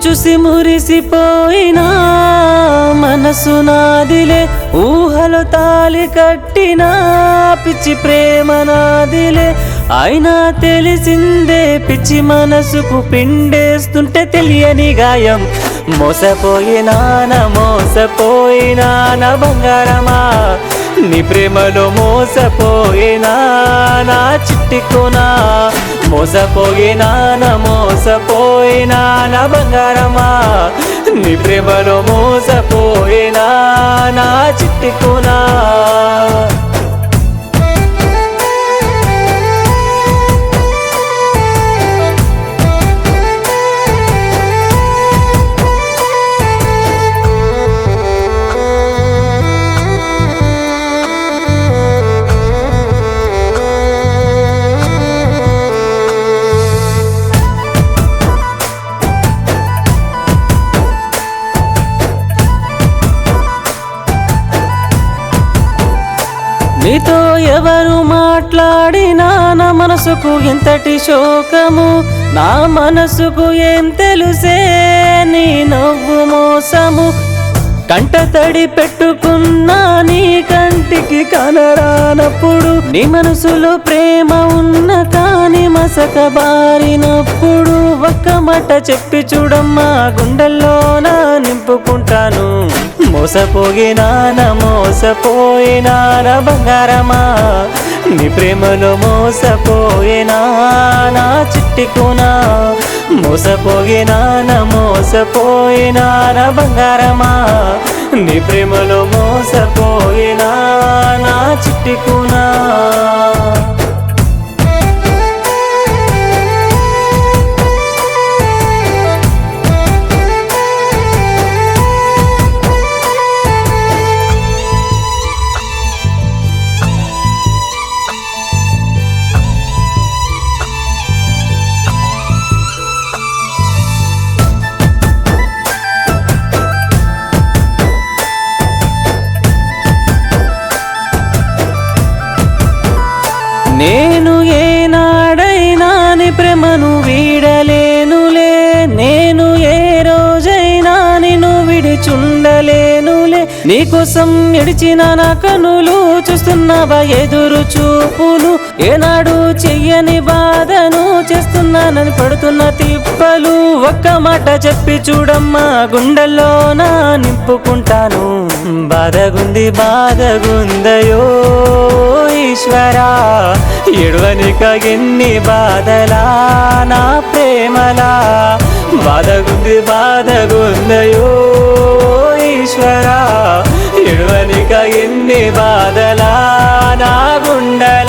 చూసి మురిసిపోయినా మనసు నాదిలే, ఊహలో తాలి కట్టినా పిచ్చి ప్రేమ నాదిలే. అయినా తెలిసిందే పిచ్చి మనసుకు పిండేస్తుంటే తెలియని గాయం. మోసపోయినా బంగారమా, నీ ప్రేమలో మోసపోయినా నా చిట్టి కోనా. మోసపోయినా బంగారమా, నీ ప్రేమలో మోసపోయినా నా చిట్టి కోనా. నీతో ఎవరు మాట్లాడినా నా మనసుకు ఎంతటి శోకము, నా మనసుకు ఏం తెలుసే నీ నవ్వు మోసము. కంట తడి పెట్టుకున్నా నీ కంటికి కనరానప్పుడు, నీ మనసులో ప్రేమ ఉన్న కానీ మసక బారినప్పుడు. ఒక్క మాట చెప్పి చూడమ్మా, గుండెల్లోన నింపుకుంటాను. మోసపోయినా బంగారమా, నీ ప్రేమలో మోసపోయినా నా చిట్టి కోనా. మోసపోయినా బంగారమా, నీ ప్రేమలో మోసపోయినా నా చిట్టి కోనా. నేను ఏనాడైనా నీ ప్రేమను వీడలేనులే, నేను ఏ రోజైనా నిన్ను విడిచుండలేనులే. నీకోసం ఎడిచిన నా కనులు చూస్తున్నావా ఎదురు చూపులు, ఏనాడు చెయ్యని బాధను చేస్తున్నానని పడుతున్న తిప్పలు. ఒక్క మాట చెప్పి చూడమ్మా, గుండెల్లోన నింపుకుంటాను. బాధగుందయో ఈశ్వరా, ఎడవనిక ఎన్ని బాధలా నా ప్రేమలా. బాధగుందయో ఈశ్వరా, ఎడవనిక ఎన్ని బాధలా నా గుండెలా.